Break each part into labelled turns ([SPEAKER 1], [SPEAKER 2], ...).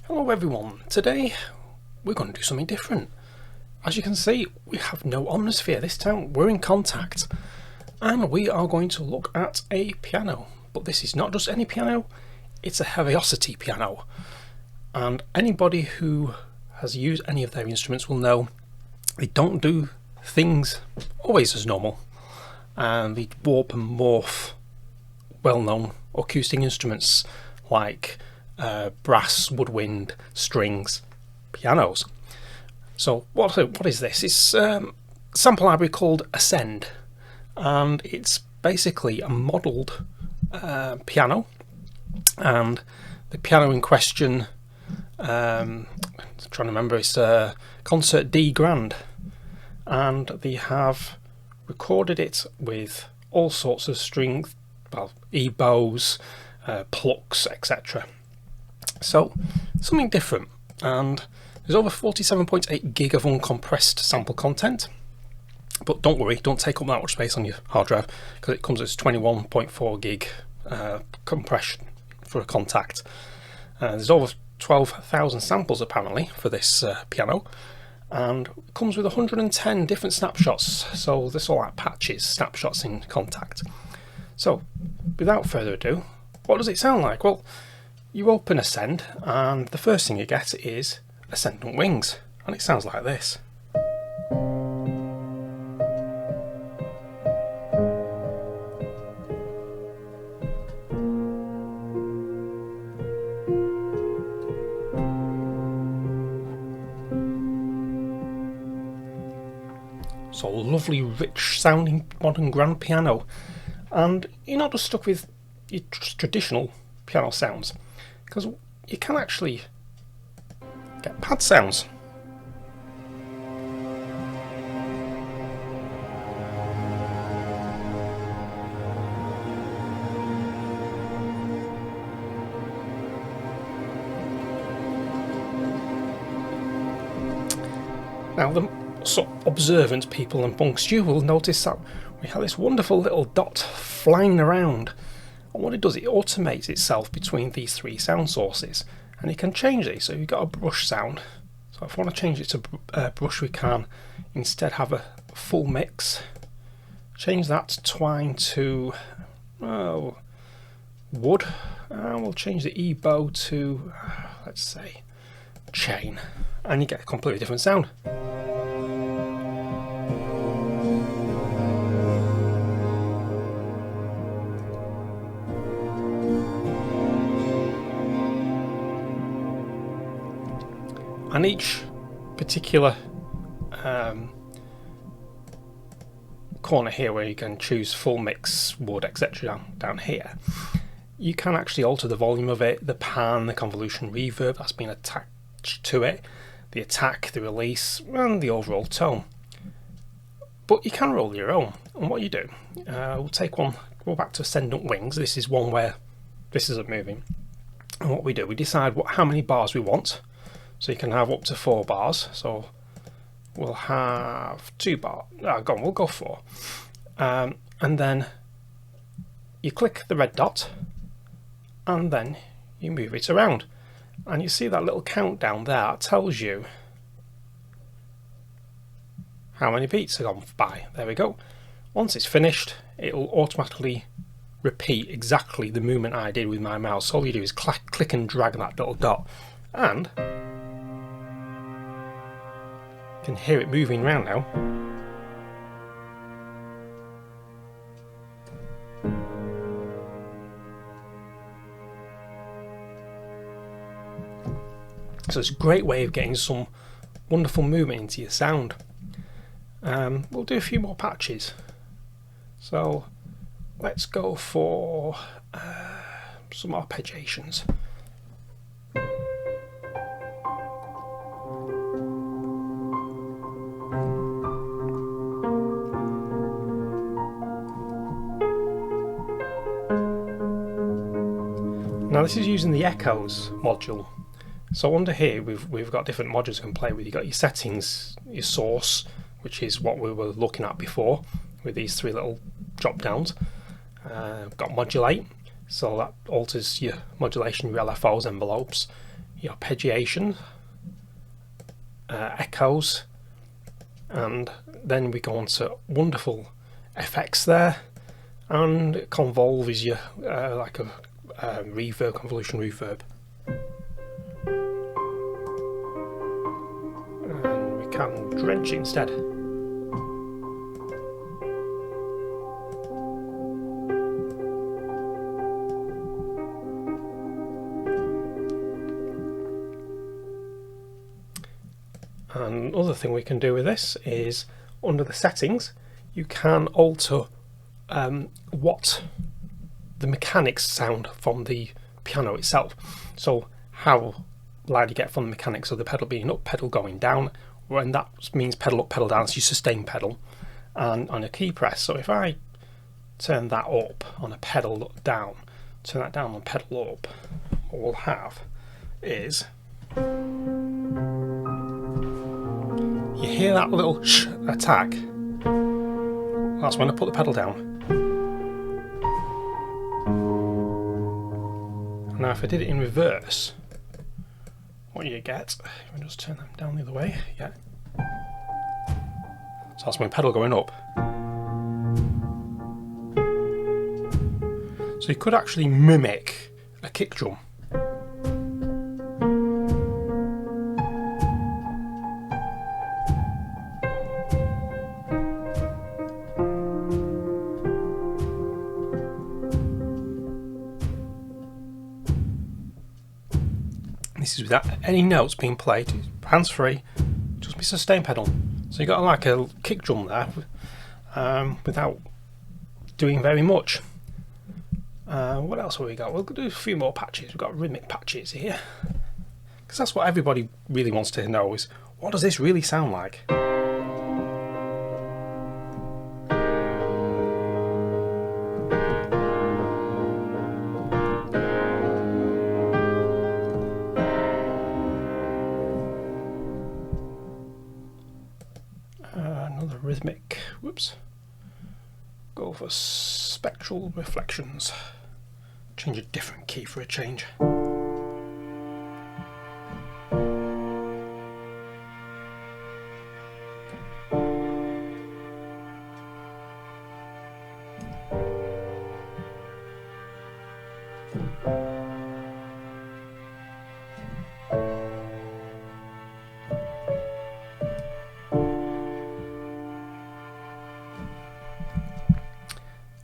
[SPEAKER 1] Hello everyone, today we're going to do something different. As you can see, we have no omnisphere this time, we're in Contact, and we are going to look at a piano. But this is not just any piano, it's a Heavyocity piano. And anybody who has used any of their instruments will know they don't do things always as normal. And they warp and morph well-known acoustic instruments like brass, woodwind, strings, pianos. So what is this? It's a sample library called Ascend, and it's basically a modelled piano. And the piano in question, I'm trying to remember, it's a Concert D Grand, and they have recorded it with all sorts of strings, well, E-bows, plucks, etc. So something different, and there's over 47.8 gig of uncompressed sample content. But don't worry, don't take up that much space on your hard drive, because it comes as 21.4 gig compression for a Contact. There's over 12,000 samples apparently for this piano, and it comes with 110 different snapshots. So this all like patches, snapshots in Contact. So without further ado, what does it sound like? Well, you open Ascend, and the first thing you get is Ascendant Wings, and it sounds like this. So lovely, rich sounding modern grand piano, and you're not just stuck with your traditional piano sounds, because you can actually get pad sounds. Now the sort of observant people amongst you will notice that we have this wonderful little dot flying around, and what it does, it automates itself between these three sound sources, and you can change these. So you've got a brush sound, so if I want to change it to brush, we can instead have a full mix, change that to twine to wood, and we'll change the E-bow to let's say chain, and you get a completely different sound. And each particular corner here, where you can choose full mix, wood, etc. down here, you can actually alter the volume of it, the pan, the convolution reverb that's been attached to it, the attack, the release, and the overall tone. But you can roll your own, and what you do, we'll take one, go back to Ascendant Wings. This is one where this isn't moving, and what we do, we decide how many bars we want. So you can have up to 4 bars. So we'll have 2 bars. We'll go 4. And then you click the red dot, and then you move it around. And you see that little countdown there. That tells you how many beats have gone by. There we go. Once it's finished, it will automatically repeat exactly the movement I did with my mouse. All you do is click and drag that little dot, and can hear it moving around now. So it's a great way of getting some wonderful movement into your sound. We'll do a few more patches. So let's go for some arpeggiations. Now this is using the Echoes module. So under here we've got different modules you can play with. You've got your settings, your source, which is what we were looking at before with these 3 little drop downs. We've got modulate, so that alters your modulation, your LFOs, envelopes. the arpeggiation, echoes, and then we go on to wonderful effects there, and convolve is your like a reverb, convolution reverb. And we can drench it instead. And another thing we can do with this is, under the settings, you can alter what the mechanics sound from the piano itself. So how loud you get from the mechanics of the pedal being up, pedal going down, when that means pedal up, pedal down, it's your sustain pedal, and on a key press. So if I turn that up on a pedal down, turn that down on pedal up, what we'll have is, you hear that little sh attack? That's when I put the pedal down. Now if I did it in reverse, what you get, if I just turn them down the other way, yeah. So that's my pedal going up. So you could actually mimic a kick drum. This is without any notes being played, hands-free, just my sustain pedal. So you've got like a kick drum there without doing very much. What else have we got? We'll do a few more patches. We've got rhythmic patches here, because that's what everybody really wants to know, is what does this really sound like? Another rhythmic, whoops, go for spectral reflections, change a different key for a change.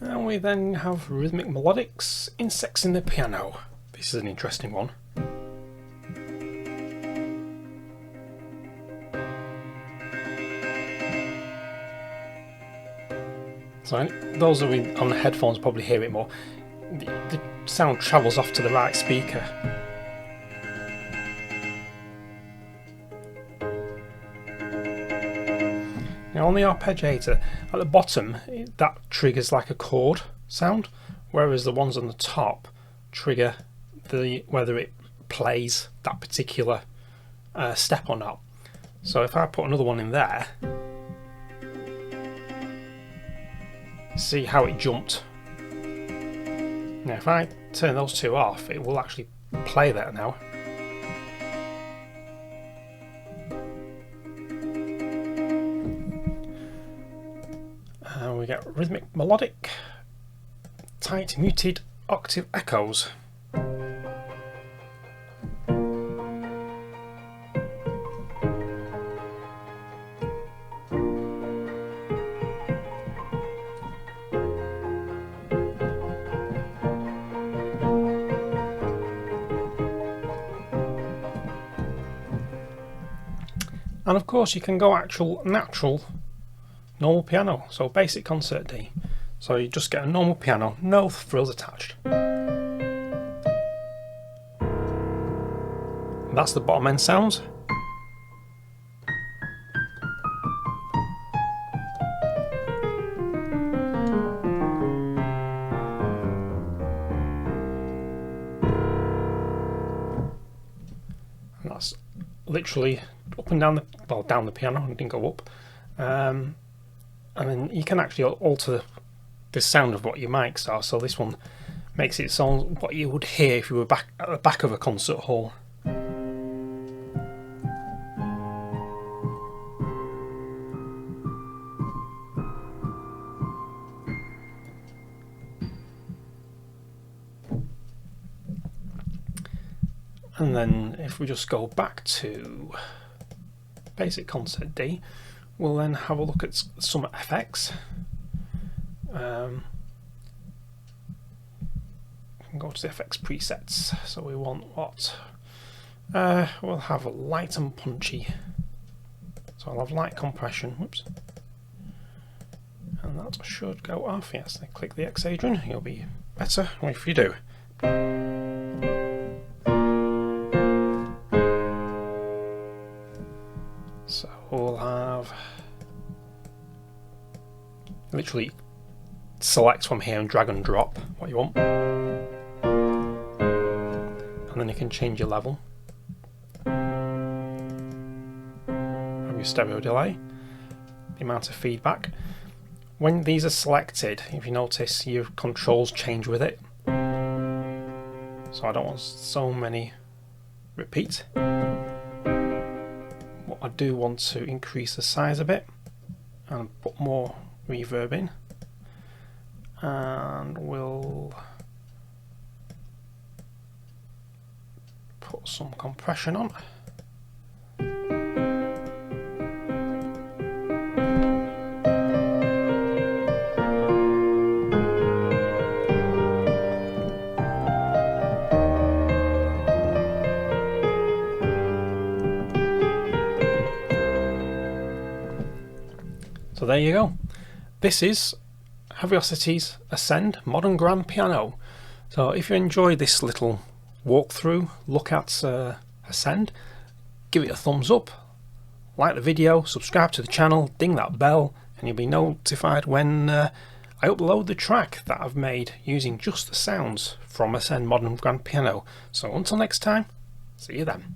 [SPEAKER 1] And we then have rhythmic melodics, insects in the piano. This is an interesting one. So those of you on the headphones probably hear it more. The sound travels off to the right speaker. Now on the arpeggiator, at the bottom, that triggers like a chord sound, whereas the ones on the top trigger whether it plays that particular step or not. So if I put another one in there, see how it jumped. Now if I turn those two off, it will actually play that now. And we get rhythmic melodic, tight muted octave echoes. And of course you can go actual natural normal piano, so basic concert D. So you just get a normal piano, no frills attached. And that's the bottom end sounds. And that's literally up and down the, well, down the piano, it didn't go up. And then you can actually alter the sound of what your mics are. So this one makes it sound what you would hear if you were back at the back of a concert hall. And then if we just go back to basic concert D, we'll then have a look at some effects. We can go to the effects presets. So we want what? We'll have light and punchy. So I'll have light compression. Whoops. And that should go off. Yes, then click the X, Adrian. You'll be better if you do. So we'll have literally select from here and drag and drop what you want, and then you can change your level of your stereo delay, the amount of feedback. When these are selected, if you notice, your controls change with it. So I don't want so many repeat. But I do want to increase the size a bit and put more reverb in. And we'll put some compression on. So there you go. This is Heavocity's Ascend Modern Grand Piano. So if you enjoyed this little walkthrough, look at Ascend, give it a thumbs up, like the video, subscribe to the channel, ding that bell, and you'll be notified when I upload the track that I've made using just the sounds from Ascend Modern Grand Piano. So until next time, see you then.